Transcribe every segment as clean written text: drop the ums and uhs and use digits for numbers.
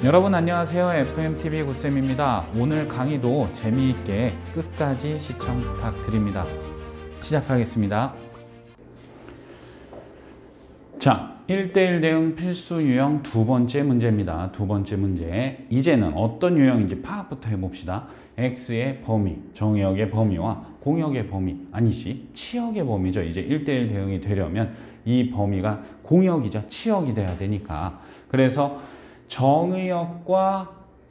여러분 안녕하세요. FMTV 구쌤입니다. 오늘 강의도 재미있게 끝까지 시청 부탁드립니다. 시작하겠습니다. 자, 1대1 대응 필수 유형 두 번째 문제입니다. 두 번째 문제. 이제는 어떤 유형인지 파악부터 해봅시다. X의 범위, 정의역의 범위와 공역의 범위, 아니지, 치역의 범위죠. 이제 1대1 대응이 되려면 이 범위가 공역이자 치역이 돼야 되니까. 그래서 정의역과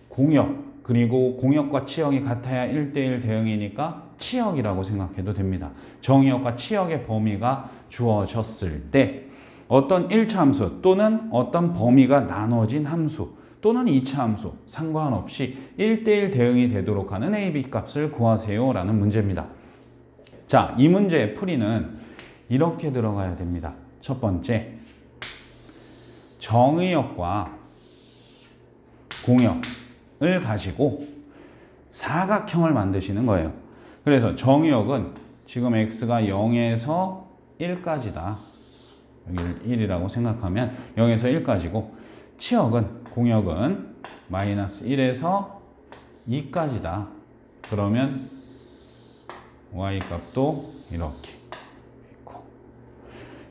공역, 그리고 공역과 치역이 같아야 1대1 대응이니까 치역이라고 생각해도 됩니다. 정의역과 치역의 범위가 주어졌을 때 어떤 1차 함수 또는 어떤 범위가 나눠진 함수 또는 2차 함수 상관없이 1대1 대응이 되도록 하는 A, B 값을 구하세요 라는 문제입니다. 자, 이 문제의 풀이는 이렇게 들어가야 됩니다. 첫 번째, 정의역과 공역을 가지고 사각형을 만드시는 거예요. 그래서 정의역은 지금 x가 0에서 1까지다. 여기를 1이라고 생각하면 0에서 1까지고, 치역은, 공역은 마이너스 1에서 2까지다. 그러면 y값도 이렇게 있고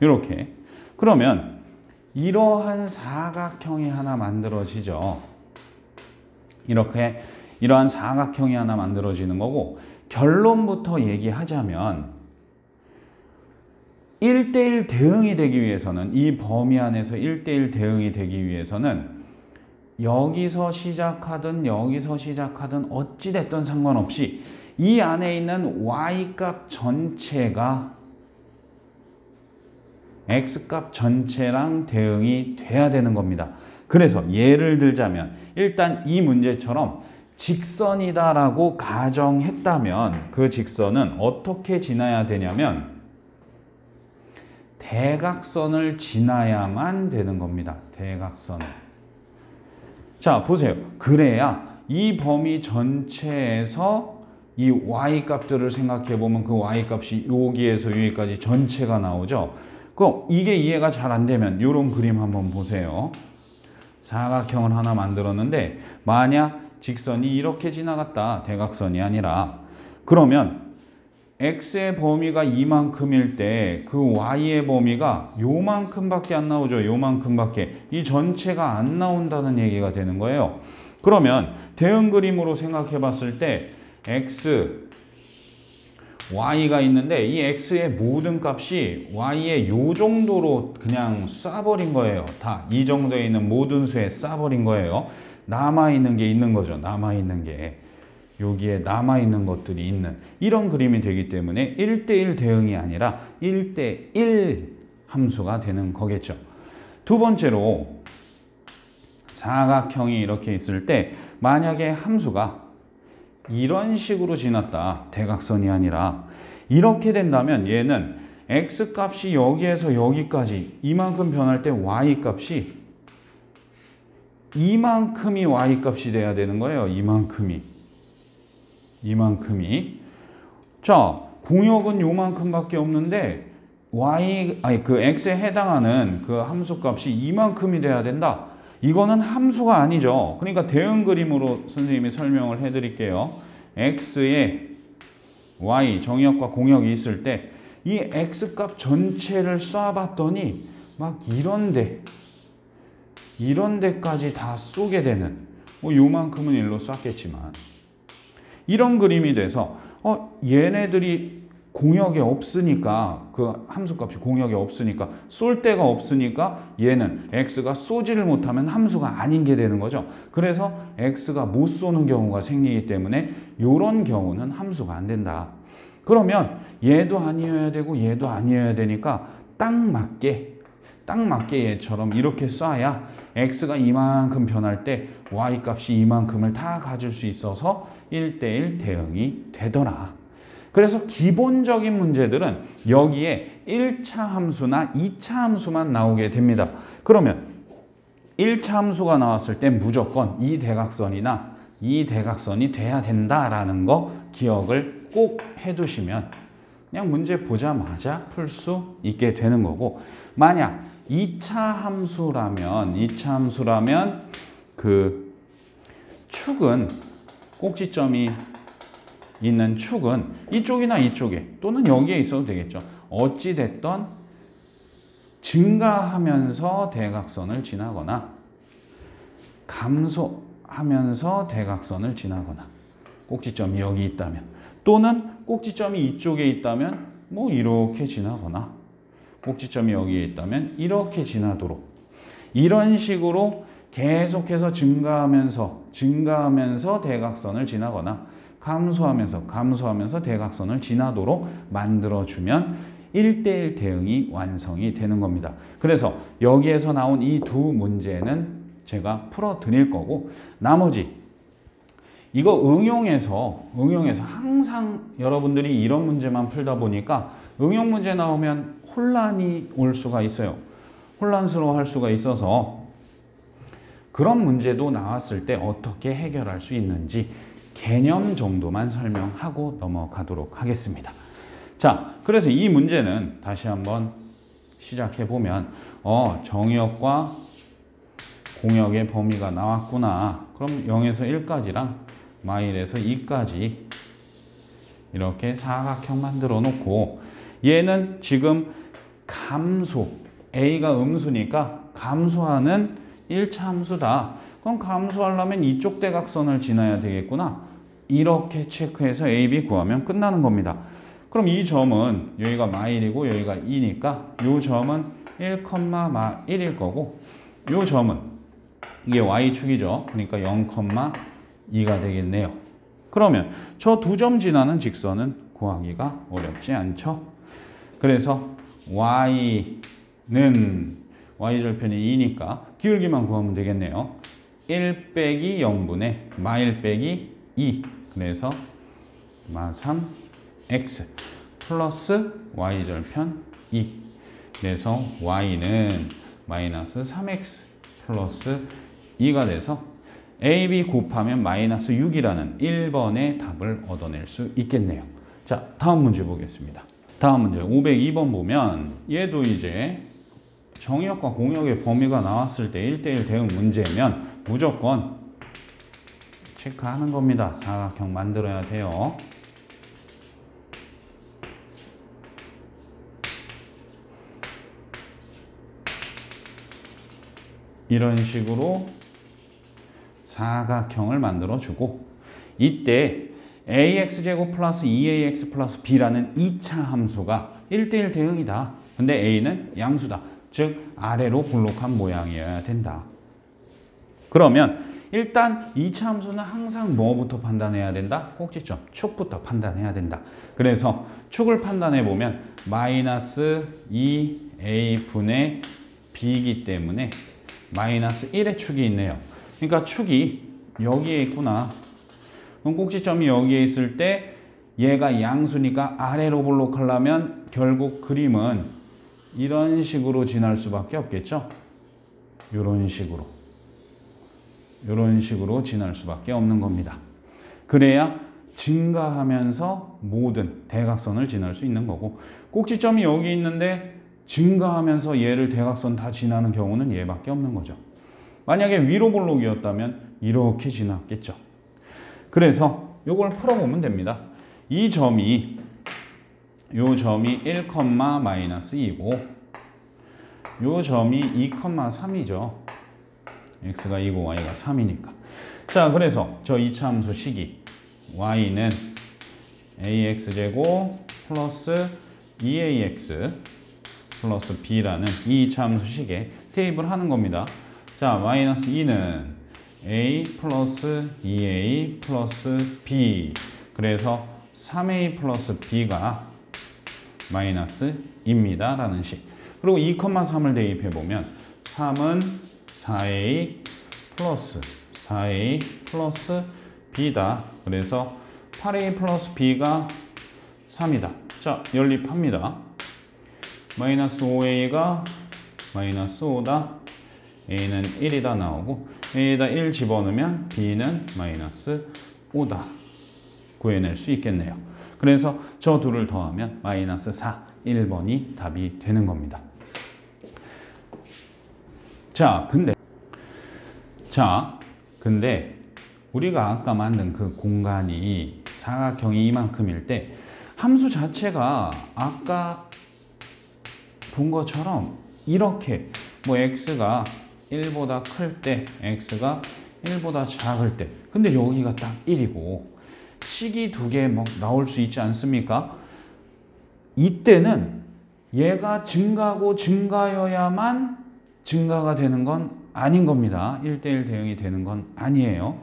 이렇게. 그러면 이러한 사각형이 하나 만들어지죠. 이러한 사각형이 하나 만들어지는 거고, 결론부터 얘기하자면 1대1 대응이 되기 위해서는, 이 범위 안에서 1대1 대응이 되기 위해서는 여기서 시작하든 여기서 시작하든 어찌됐든 상관없이 이 안에 있는 y값 전체가 x값 전체랑 대응이 돼야 되는 겁니다. 그래서 예를 들자면 일단 이 문제처럼 직선이다라고 가정했다면 그 직선은 어떻게 지나야 되냐면 대각선을 지나야만 되는 겁니다. 대각선을. 자, 보세요. 그래야 이 범위 전체에서 이 y값들을 생각해 보면 그 y값이 여기에서 여기까지 전체가 나오죠. 그럼 이게 이해가 잘 안 되면 이런 그림 한번 보세요. 사각형을 하나 만들었는데 만약 직선이 이렇게 지나갔다. 대각선이 아니라. 그러면 x의 범위가 이만큼일 때 그 y의 범위가 요만큼밖에 안 나오죠. 요만큼밖에. 이 전체가 안 나온다는 얘기가 되는 거예요. 그러면 대응 그림으로 생각해 봤을 때 x, y가 있는데 이 x의 모든 값이 y의 요 정도로 그냥 쏴버린 거예요. 다 이 정도에 있는 모든 수에 쏴버린 거예요. 남아있는 게 있는 거죠. 남아있는 게. 여기에 남아있는 것들이 있는 이런 그림이 되기 때문에 1대1 대응이 아니라 1대1 함수가 되는 거겠죠. 두 번째로 사각형이 이렇게 있을 때 만약에 함수가 이런 식으로 지났다. 대각선이 아니라. 이렇게 된다면 얘는 x값이 여기에서 여기까지 이만큼 변할 때 y값이 이만큼이 y값이 돼야 되는 거예요. 이만큼이. 자, 공역은 요만큼밖에 없는데 그 x에 해당하는 그 함수값이 이만큼이 돼야 된다. 이거는 함수가 아니죠. 그러니까 대응 그림으로 선생님이 설명을 해드릴게요. x에 y, 정의역과 공역이 있을 때 이 x값 전체를 쏴봤더니 막 이런 데까지 다 쏘게 되는, 뭐 요만큼은 일로 쐈겠지만 이런 그림이 돼서 얘네들이 공역이 없으니까, 그 함수값이 공역이 없으니까, 쏠 데가 없으니까 얘는 x가 쏘지를 못하면 함수가 아닌 게 되는 거죠. 그래서 x가 못 쏘는 경우가 생기기 때문에 이런 경우는 함수가 안 된다. 그러면 얘도 아니어야 되고 얘도 아니어야 되니까 딱 맞게 얘처럼 이렇게 쏴야 x가 이만큼 변할 때 y값이 이만큼을 다 가질 수 있어서 1대1 대응이 되더라. 그래서 기본적인 문제들은 여기에 1차 함수나 2차 함수만 나오게 됩니다. 그러면 1차 함수가 나왔을 때 무조건 이 대각선이나 이 대각선이 돼야 된다라는 거 기억을 꼭 해두시면 그냥 문제 보자마자 풀 수 있게 되는 거고, 만약 2차 함수라면 그 축은 꼭지점이 있는 축은 이쪽이나 이쪽에 또는 여기에 있어도 되겠죠. 어찌 됐던 증가하면서 대각선을 지나거나 감소하면서 대각선을 지나거나 꼭지점이 여기 있다면 또는 꼭지점이 이쪽에 있다면 뭐 이렇게 지나거나 꼭지점이 여기에 있다면 이렇게 지나도록 이런 식으로 계속해서 증가하면서 대각선을 지나거나 감소하면서 대각선을 지나도록 만들어주면 1대1 대응이 완성이 되는 겁니다. 그래서 여기에서 나온 이 두 문제는 제가 풀어 드릴 거고 나머지 이거 응용해서 항상 여러분들이 이런 문제만 풀다 보니까 응용 문제 나오면 혼란이 올 수가 있어요. 혼란스러워 할 수가 있어서 그런 문제도 나왔을 때 어떻게 해결할 수 있는지 개념 정도만 설명하고 넘어가도록 하겠습니다. 자, 그래서 이 문제는 다시 한번 시작해 보면 정역과 공역의 범위가 나왔구나. 그럼 0에서 1까지랑 마일에서 2까지 이렇게 사각형 만들어 놓고 얘는 지금 감소, A가 음수니까 감소하는 1차 함수다. 그럼 감소하려면 이쪽 대각선을 지나야 되겠구나. 이렇게 체크해서 A, B 구하면 끝나는 겁니다. 그럼 이 점은 여기가 마일이고 여기가 2니까 이 점은 1,1일 거고 이 점은 이게 Y축이죠. 그러니까 0,2가 되겠네요. 그러면 저 두 점 지나는 직선은 구하기가 어렵지 않죠. 그래서 Y는 Y절편이 2니까 기울기만 구하면 되겠네요. 1 빼기 0분의 마일 빼기 2 그래서 3x 플러스 Y절편 2 그래서 Y는 마이너스 3x 플러스 2가 돼서 A, B 곱하면 마이너스 6이라는 1번의 답을 얻어낼 수 있겠네요. 자, 다음 문제 보겠습니다. 다음 문제 502번 보면 얘도 이제 정역과 공역의 범위가 나왔을 때 1대1 대응 문제면 무조건 체크하는 겁니다. 사각형 만들어야 돼요. 이런 식으로 사각형을 만들어주고 이때 ax제곱 플러스 2ax 플러스 b라는 2차 함수가 1대1 대응이다. 근데 a는 양수다. 즉 아래로 볼록한 모양이어야 된다. 그러면 일단 2차 함수는 항상 뭐부터 판단해야 된다? 꼭지점, 축부터 판단해야 된다. 그래서 축을 판단해 보면 마이너스 2a분의 b이기 때문에 마이너스 1의 축이 있네요. 그러니까 축이 여기에 있구나. 그럼 꼭지점이 여기에 있을 때 얘가 양수니까 아래로 볼록하려면 결국 그림은 이런 식으로 지날 수밖에 없겠죠. 이런 식으로 지날 수밖에 없는 겁니다. 그래야 증가하면서 모든 대각선을 지날 수 있는 거고 꼭지점이 여기 있는데 증가하면서 얘를 대각선 다 지나는 경우는 얘밖에 없는 거죠. 만약에 위로 볼록이었다면 이렇게 지났겠죠. 그래서 이걸 풀어보면 됩니다. 이 점이 1, 마이너스 2고 이 점이 2,3이죠. x가 2고 y가 3이니까. 자, 그래서 저 2차 함수 식이 y는 ax제곱 플러스 2ax 플러스 b라는 이 2차 함수 식에 대입을 하는 겁니다. 자, 마이너스 2는 a 플러스 2a 플러스 b 그래서 3a 플러스 b가 마이너스 입니다 라는 식. 그리고 2,3을 대입해 보면 3은 4a 플러스 b다. 그래서 8a 플러스 b가 3이다. 자, 연립합니다. 마이너스 5a가 마이너스 5다. a는 1이다 나오고 a에다 1 집어넣으면 b는 마이너스 5다. 구해낼 수 있겠네요. 그래서 저 둘을 더하면 마이너스 4, 1번이 답이 되는 겁니다. 자, 근데 우리가 아까 만든 그 공간이 사각형이 이만큼일 때 함수 자체가 아까 본 것처럼 이렇게 뭐 x가 1보다 클 때 x가 1보다 작을 때 근데 여기가 딱 1이고 식이 두 개 막 나올 수 있지 않습니까? 이때는 얘가 증가고 증가여야만 증가가 되는 건 아닌 겁니다. 1대1 대응이 되는 건 아니에요.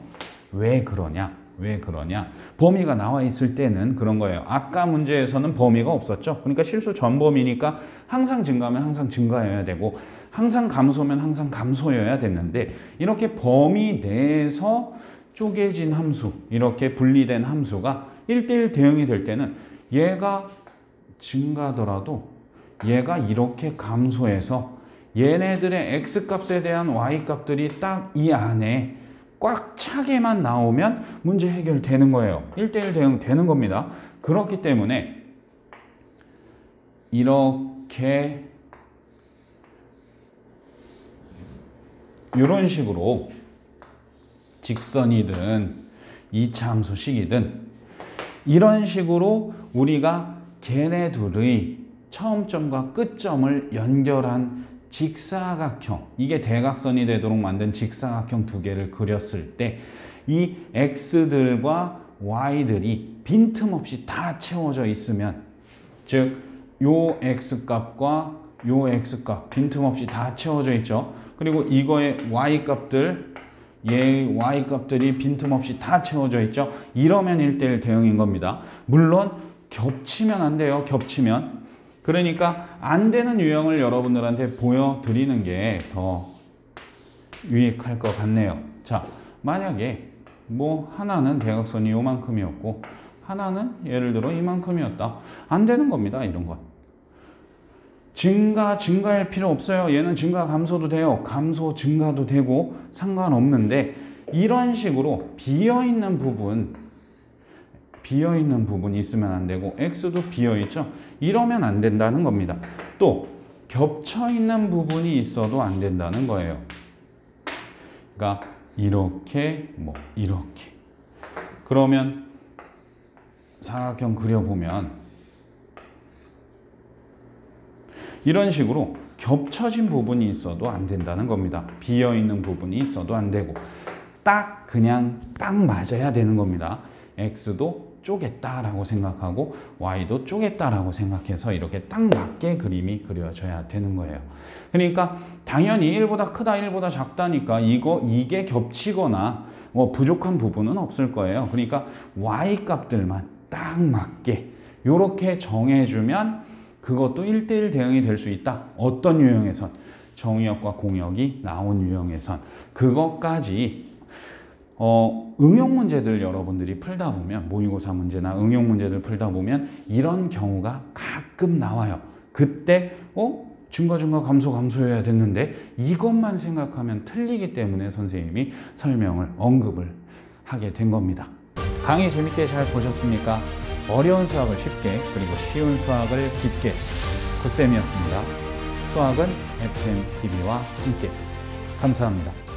왜 그러냐? 왜 그러냐? 범위가 나와 있을 때는 그런 거예요. 아까 문제에서는 범위가 없었죠. 그러니까 실수 전범위니까 항상 증가하면 항상 증가여야 되고 항상 감소면 항상 감소여야 됐는데 이렇게 범위 내에서 쪼개진 함수, 이렇게 분리된 함수가 1대1 대응이 될 때는 얘가 증가하더라도 얘가 이렇게 감소해서 얘네들의 x값에 대한 y값들이 딱 이 안에 꽉 차게만 나오면 문제 해결되는 거예요. 1대1 대응 되는 겁니다. 그렇기 때문에 이렇게 이런 식으로 직선이든 2차 함수식이든 이런 식으로 우리가 걔네 둘의 처음점과 끝점을 연결한 직사각형, 이게 대각선이 되도록 만든 직사각형 두 개를 그렸을 때 이 x들과 y들이 빈틈없이 다 채워져 있으면, 즉 요 x값과 요 x값 빈틈없이 다 채워져 있죠. 그리고 이거의 y값들, 얘 y값들이 빈틈없이 다 채워져 있죠. 이러면 1대1 대응인 겁니다. 물론 겹치면 안 돼요. 겹치면. 그러니까 안 되는 유형을 여러분들한테 보여드리는 게 더 유익할 것 같네요. 자, 만약에 뭐 하나는 대각선이 요만큼이었고 하나는 예를 들어 이만큼이었다. 안 되는 겁니다. 이런 건. 증가할 필요 없어요. 얘는 증가 감소도 돼요. 감소 증가도 되고 상관없는데 이런 식으로 비어있는 부분이 있으면 안 되고 x도 비어있죠. 이러면 안 된다는 겁니다. 또 겹쳐있는 부분이 있어도 안 된다는 거예요. 그러니까 이렇게 이렇게. 그러면 사각형 그려보면 이런 식으로 겹쳐진 부분이 있어도 안 된다는 겁니다. 비어있는 부분이 있어도 안 되고 그냥 딱 맞아야 되는 겁니다. x도 쪼갰다라고 생각하고 y도 쪼갰다라고 생각해서 이렇게 딱 맞게 그림이 그려져야 되는 거예요. 그러니까 당연히 1보다 크다, 1보다 작다니까 이게 겹치거나 뭐 부족한 부분은 없을 거예요. 그러니까 y 값들만 딱 맞게 이렇게 정해주면 그것도 1대1 대응이 될 수 있다. 어떤 유형에선? 정의역과 공역이 나온 유형에선. 그것까지 응용 문제들 여러분들이 풀다 보면, 모의고사 문제나 응용 문제들 풀다 보면 이런 경우가 가끔 나와요. 그때 증가 감소여야 됐는데 이것만 생각하면 틀리기 때문에 선생님이 설명을 언급을 하게 된 겁니다. 강의 재밌게 잘 보셨습니까? 어려운 수학을 쉽게, 그리고 쉬운 수학을 깊게, 굿쌤이었습니다. 수학은 FMTV와 함께. 감사합니다.